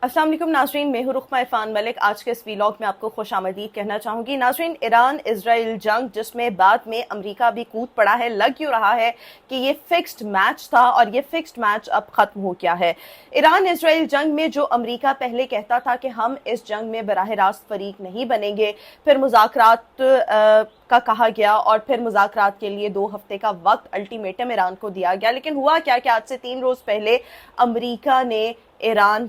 अस्सलाम वालेकुम नाज़रीन, मैं हूं रुखमा इरफान मलिक। आज के इस वीलॉग में आपको खुश आमदीद कहना चाहूँगी। नाज़रीन, ईरान इजराइल जंग जिसमें बाद में अमेरिका भी कूद पड़ा है, लग क्यों रहा है कि ये फिक्स्ड मैच था और ये फिक्स्ड मैच अब ख़त्म हो गया है। ईरान इजराइल जंग में जो अमेरिका पहले कहता था कि हम इस जंग में बराह रास्त फरीक नहीं बनेंगे, फिर मुज़ाकरात का कहा गया और फिर मुज़ाकरात के लिए 2 हफ्ते का वक्त अल्टीमेटम ईरान को दिया गया। लेकिन हुआ क्या कि आज से 3 रोज़ पहले अमेरिका ने ईरान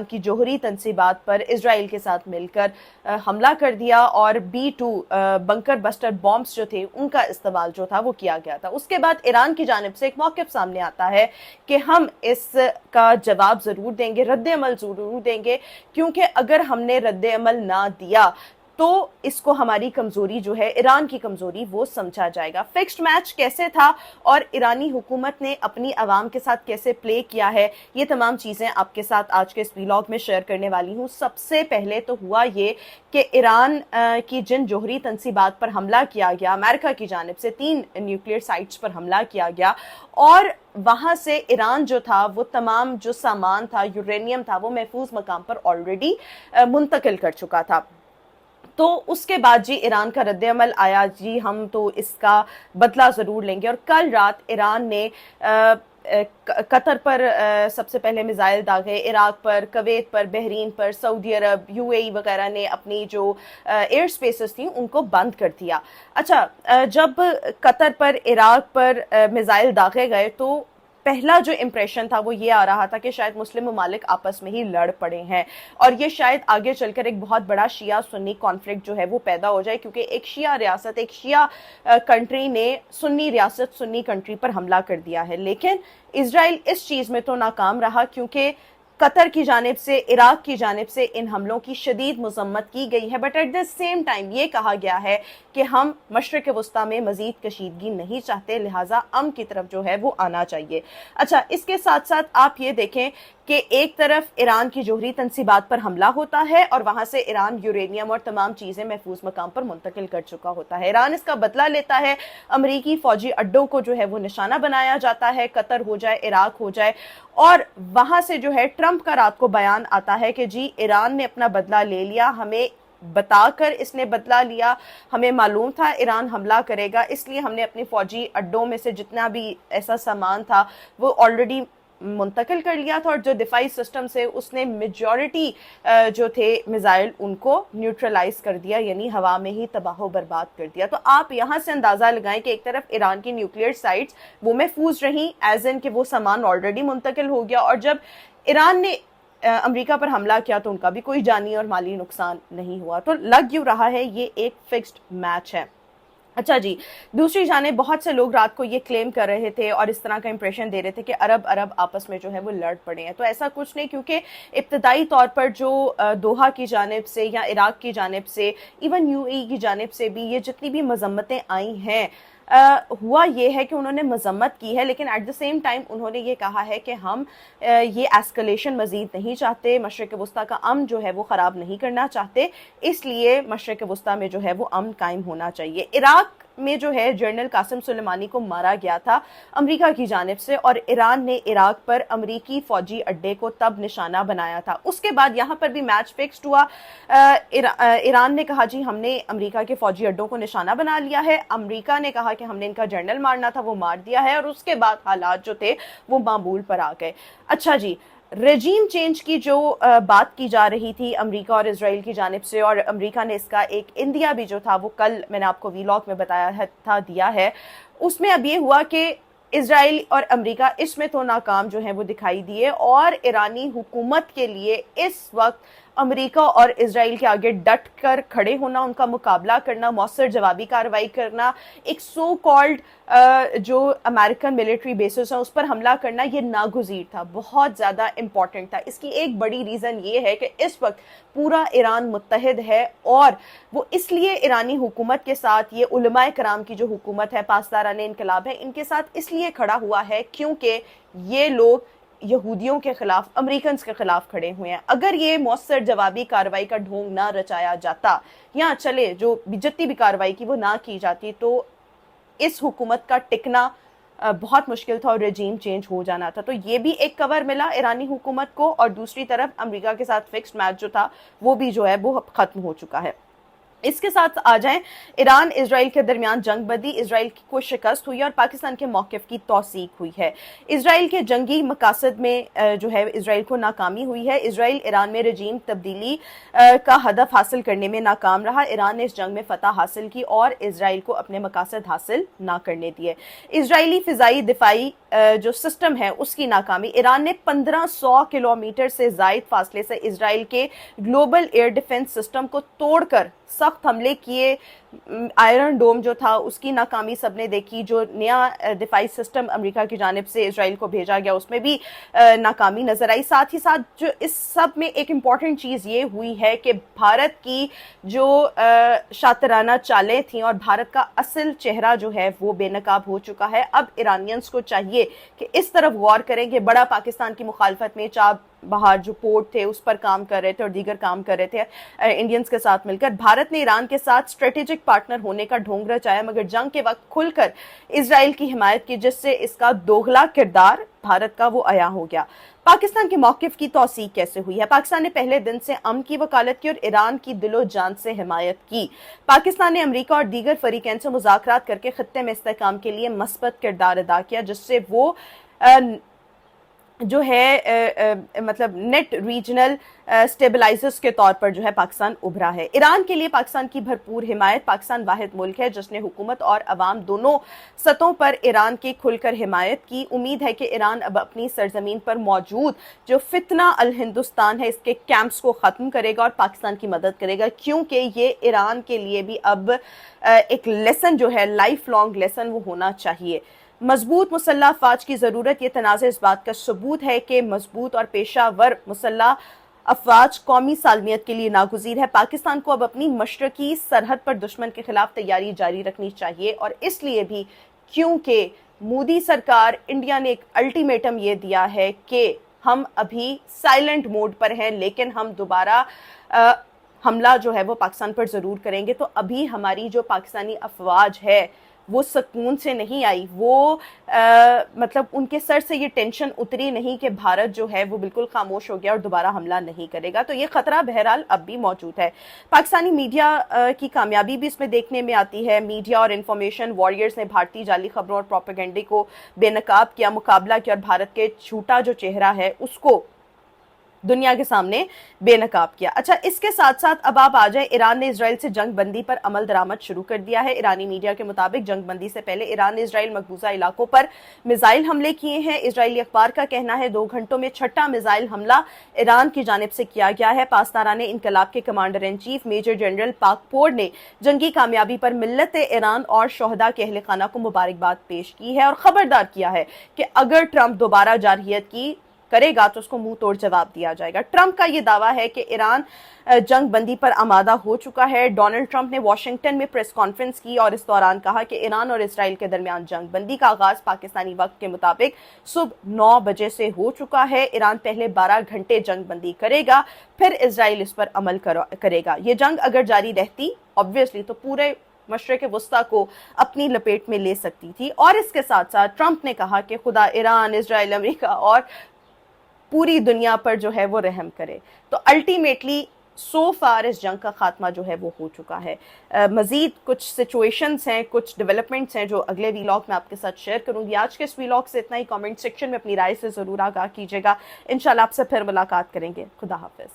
की जोहरी तंसीबात पर इजराइल के साथ मिलकर हमला कर दिया और B-2 बंकर बस्टर बॉम्ब्स जो थे उनका इस्तेमाल जो था वो किया गया था। उसके बाद ईरान की जानिब से एक मौक़िफ़ सामने आता है कि हम इसका जवाब ज़रूर देंगे, रद्द-ए-अमल ज़रूर देंगे, क्योंकि अगर हमने रद्द-ए-अमल ना दिया तो इसको हमारी कमजोरी जो है, ईरान की कमजोरी, वो समझा जाएगा। फिक्स्ड मैच कैसे था और ईरानी हुकूमत ने अपनी आवाम के साथ कैसे प्ले किया है, ये तमाम चीज़ें आपके साथ आज के इस व्लॉग में शेयर करने वाली हूँ। सबसे पहले तो हुआ ये कि ईरान की जिन जोहरी तंसीबात पर हमला किया गया, अमेरिका की जानिब से 3 न्यूक्लियर साइट्स पर हमला किया गया और वहाँ से ईरान जो था वो तमाम जो सामान था, यूरेनियम था, वो महफूज मकाम पर ऑलरेडी मुंतकिल कर चुका था। तो उसके बाद जी ईरान का रद्द-ए-अमल आया, जी हम तो इसका बदला ज़रूर लेंगे। और कल रात ईरान ने कतर पर सबसे पहले मिसाइल दागे, इराक पर, कवैत पर, बहरीन पर, सऊदी अरब, UAE वगैरह ने अपनी जो एयर स्पेसेस थी उनको बंद कर दिया। अच्छा, जब कतर पर, इराक पर मिसाइल दागे गए तो पहला जो इम्प्रेशन था वो ये आ रहा था कि शायद मुस्लिम ममालिक आपस में ही लड़ पड़े हैं और ये शायद आगे चलकर एक बहुत बड़ा शिया सुन्नी कॉन्फ्लिक्ट जो है वो पैदा हो जाए, क्योंकि एक शिया रियासत, एक शिया कंट्री ने सुन्नी रियासत, सुन्नी कंट्री पर हमला कर दिया है। लेकिन इजराइल इस चीज़ में तो नाकाम रहा, क्योंकि कतर की जानिब से, इराक की जानिब से इन हमलों की शदीद मजम्मत की गई है, but at the same time ये कहा गया है कि हम मशरिक वस्ता में मजीद कशीदगी नहीं चाहते, लिहाजा अमन की तरफ जो है वो आना चाहिए। अच्छा, इसके साथ साथ आप ये देखें कि एक तरफ ईरान की जोहरी तंसीबात पर हमला होता है और वहां से ईरान यूरेनियम और तमाम चीजें महफूज मकाम पर मुंतकिल कर चुका होता है। ईरान इसका बदला लेता है, अमरीकी फौजी अड्डों को जो है वो निशाना बनाया जाता है, कतर हो जाए, इराक हो जाए, और वहां से जो है ट्रंप का रात को बयान आता है कि जी ईरान ने अपना बदला ले लिया, हमें बताकर इसने बदला लिया, हमें मालूम था ईरान हमला करेगा, इसलिए हमने अपने फौजी अड्डों में से जितना भी ऐसा सामान था वो ऑलरेडी मुंतकिल कर लिया था और जो दिफाई सिस्टम से उसने मेजॉरिटी जो थे मिसाइल उनको न्यूट्रलाइज कर दिया, यानी हवा में ही तबाह बर्बाद कर दिया। तो आप यहाँ से अंदाज़ा लगाएं कि एक तरफ ईरान की न्यूक्लियर साइट्स वो महफूज रहीं, एज इन कि वो सामान ऑलरेडी मुंतकिल हो गया, और जब ईरान ने अमेरिका पर हमला किया तो उनका भी कोई जानी और माली नुकसान नहीं हुआ। तो लग यूँ रहा है ये एक फिक्स्ड मैच है। अच्छा जी, दूसरी जानिब बहुत से लोग रात को ये क्लेम कर रहे थे और इस तरह का इंप्रेशन दे रहे थे कि अरब आपस में जो है वो लड़ पड़े हैं। तो ऐसा कुछ नहीं, क्योंकि इब्तदाई तौर पर जो दोहा की जानिब से या इराक की जानिब से, इवन UAE की जानिब से भी ये जितनी भी मजम्मतें आई हैं, हुआ ये है कि उन्होंने मजम्मत की है, लेकिन एट द सेम टाइम उन्होंने ये कहा है कि हम ये एस्कलेशन मजीद नहीं चाहते, मशरिक वस्ता का अमन जो है वो ख़राब नहीं करना चाहते, इसलिए मशरिक वस्ता में जो है वो अमन कायम होना चाहिए। इराक में जो है जनरल कासिम सुलेमानी को मारा गया था अमेरिका की जानिब से और ईरान ने इराक पर अमेरिकी फौजी अड्डे को तब निशाना बनाया था। उसके बाद यहाँ पर भी मैच फिक्स्ड हुआ। ईरान ने कहा जी हमने अमेरिका के फौजी अड्डों को निशाना बना लिया है, अमेरिका ने कहा कि हमने इनका जनरल मारना था, वो मार दिया है, और उसके बाद हालात जो थे वो मामूल पर आ गए। अच्छा जी, रेजीम चेंज की जो बात की जा रही थी अमेरिका और इजराइल की जानिब से, और अमेरिका ने इसका एक इंदिया भी जो था वो कल मैंने आपको व्लॉग में बताया था दिया है, उसमें अब ये हुआ कि इजराइल और अमेरिका इसमें तो नाकाम जो है वो दिखाई दिए और ईरानी हुकूमत के लिए इस वक्त अमेरिका और इजराइल के आगे डट कर खड़े होना, उनका मुकाबला करना, मौसर जवाबी कार्रवाई करना, एक सो कॉल्ड जो अमेरिकन मिलिट्री बेसिस हैं उस पर हमला करना, ये नागुज़ीर था, बहुत ज़्यादा इम्पॉर्टेंट था। इसकी एक बड़ी रीज़न ये है कि इस वक्त पूरा ईरान मुत्तहिद है और वो इसलिए ईरानी हुकूमत के साथ, ये उलमाए कराम की जो हुकूमत है, पासदारान इनकलाब है, इनके साथ इसलिए खड़ा हुआ है क्योंकि ये लोग यहूदियों के खिलाफ, अमेरिकन के खिलाफ खड़े हुए हैं। अगर ये मौसर जवाबी कार्रवाई का ढोंग ना रचाया जाता, या चले जो जितनी भी कार्रवाई की वो ना की जाती, तो इस हुकूमत का टिकना بہت مشکل تھا اور رجیم چینج ہو جانا تھا. تو یہ بھی ایک کور ملا ایرانی حکومت کو, اور دوسری طرف امریکہ کے ساتھ فکسڈ میچ جو تھا وہ بھی جو ہے وہ ختم ہو چکا ہے. اس کے ساتھ آ جائیں, ایران اسرائیل کے درمیان جنگ بندی, اسرائیل کو شکست ہوئی اور پاکستان کے موقف کی توثیق ہوئی ہے. اسرائیل کے جنگی مقاصد میں جو ہے اسرائیل کو ناکامی ہوئی ہے. اسرائیل ایران میں رجیم تبدیلی کا ہدف حاصل کرنے میں ناکام رہا. ایران نے اس جنگ میں فتح حاصل کی اور اسرائیل کو اپنے مقاصد حاصل نہ کرنے دیے. اسرائیلی فضائی دفاعی جو سسٹم ہے اس کی ناکامی, ایران نے 1500 کلومیٹر سے زائد فاصلے سے اسرائیل کے گلوبل ایئر ڈیفنس سسٹم کو توڑ کر سخت حملے کیے. آئرن ڈوم جو تھا اس کی ناکامی سب نے دیکھی. جو نیا دفاعی سسٹم امریکہ کی جانب سے اسرائیل کو بھیجا گیا اس میں بھی ناکامی نظر آئی. ساتھ ہی ساتھ جو اس سب میں ایک امپورٹنٹ چیز یہ ہوئی ہے کہ بھارت کی جو شاطرانہ چالیں تھیں اور بھارت کا اصل چہرہ جو ہے وہ بے نقاب ہو چکا ہے. اب ایرانینز کو چاہیے کہ اس طرف غور کریں کہ بڑا پاکستان کی مخالفت میں چاب بہار جو پورٹ تھے اس پر کام کر رہے تھے اور دیگر کام کر رہے تھے انڈینز کے ساتھ مل کر. بھارت نے ایران کے ساتھ اسٹریٹجک پارٹنر ہونے کا ڈھونگ رچایا, مگر جنگ کے وقت کھل کر اسرائیل کی حمایت کی, جس سے اس کا دوغلا کردار بھارت کا وہ عیاں ہو گیا. پاکستان کے موقف کی توثیق کیسے ہوئی ہے؟ پاکستان نے پہلے دن سے امن کی وکالت کی اور ایران کی دل و جان سے حمایت کی. پاکستان نے امریکہ اور دیگر فریقین سے مذاکرات کر کے خطے میں استحکام کے لیے مثبت کردار ادا کیا, جس سے وہ جو ہے مطلب نیٹ ریجنل سٹیبلائزرز کے طور پر جو ہے پاکستان ابھرا ہے. ایران کے لیے پاکستان کی بھرپور حمایت. پاکستان واحد ملک ہے جس نے حکومت اور عوام دونوں سطحوں پر ایران کی کھل کر حمایت کی. امید ہے کہ ایران اب اپنی سرزمین پر موجود جو فتنہ الہندوستان ہے اس کے کیمپس کو ختم کرے گا اور پاکستان کی مدد کرے گا, کیونکہ یہ ایران کے لیے بھی اب ایک لیسن جو ہے لائف لانگ لیسن وہ ہونا چاہیے. مضبوط مسلح افواج کی ضرورت. یہ تنازع اس بات کا ثبوت ہے کہ مضبوط اور پیشہ ور مسلح افواج قومی سالمیت کے لیے ناگزیر ہے. پاکستان کو اب اپنی مشرقی سرحد پر دشمن کے خلاف تیاری جاری رکھنی چاہیے, اور اس لیے بھی کیونکہ مودی سرکار انڈیا نے ایک الٹیمیٹم یہ دیا ہے کہ ہم ابھی سائلنٹ موڈ پر ہیں لیکن ہم دوبارہ حملہ جو ہے وہ پاکستان پر ضرور کریں گے. تو ابھی ہماری جو پاکستانی افواج ہے وہ سکون سے نہیں آئی, وہ مطلب ان کے سر سے یہ ٹینشن اتری نہیں کہ بھارت جو ہے وہ بالکل خاموش ہو گیا اور دوبارہ حملہ نہیں کرے گا. تو یہ خطرہ بہرحال اب بھی موجود ہے. پاکستانی میڈیا کی کامیابی بھی اس میں دیکھنے میں آتی ہے. میڈیا اور انفارمیشن وارئرز نے بھارتی جعلی خبروں اور پروپیگنڈے کو بے نقاب کیا, مقابلہ کیا اور بھارت کے جھوٹا جو چہرہ ہے اس کو دنیا کے سامنے بے نقاب کیا. اچھا, اس کے ساتھ ساتھ اب آپ آ جائیں, ایران نے اسرائیل سے جنگ بندی پر عمل درآمد شروع کر دیا ہے. ایرانی میڈیا کے مطابق جنگ بندی سے پہلے ایران نے اسرائیل مقبوضہ علاقوں پر میزائل حملے کیے ہیں. اسرائیلی اخبار کا کہنا ہے 2 گھنٹوں میں 6واں میزائل حملہ ایران کی جانب سے کیا گیا ہے. پاسداران انقلاب کے commander in chief major general Pakpour نے جنگی کامیابی پر ملت ایران اور شہداء کے اہل خانہ کو مبارکباد پیش کی ہے اور خبردار کیا ہے کہ اگر ٹرمپ دوبارہ جارحیت کی کرے گا تو اس کو منہ توڑ جواب دیا جائے گا. ٹرمپ کا یہ دعویٰ ہے کہ ایران جنگ بندی پر آمادہ ہو چکا ہے. ڈونلڈ ٹرمپ نے واشنگٹن میں پریس کانفرنس کی اور اس دوران کہا کہ ایران اور اسرائیل کے درمیان جنگ بندی کا آغاز پاکستانی وقت کے مطابق صبح 9 بجے سے ہو چکا ہے. ایران پہلے 12 گھنٹے جنگ بندی کرے گا, پھر اسرائیل اس پر عمل کرے گا. یہ جنگ اگر جاری رہتی obviously تو پورے مشرق وسطیٰ کو اپنی لپیٹ میں لے سکتی تھی. اور اس کے ساتھ ساتھ ٹرمپ نے کہا کہ خدا ایران, اسرائیل, امریکہ اور پوری دنیا پر جو ہے وہ رحم کرے. تو الٹیمیٹلی سو فار اس جنگ کا خاتمہ جو ہے وہ ہو چکا ہے. مزید کچھ سچویشنز ہیں, کچھ ڈیولپمنٹس ہیں جو اگلے ویلاگ میں آپ کے ساتھ شیئر کروں گی. آج کے اس ویلاگ سے اتنا ہی. کامنٹ سیکشن میں اپنی رائے سے ضرور آگاہ کیجیے گا. انشاءاللہ آپ سے پھر ملاقات کریں گے. خدا حافظ.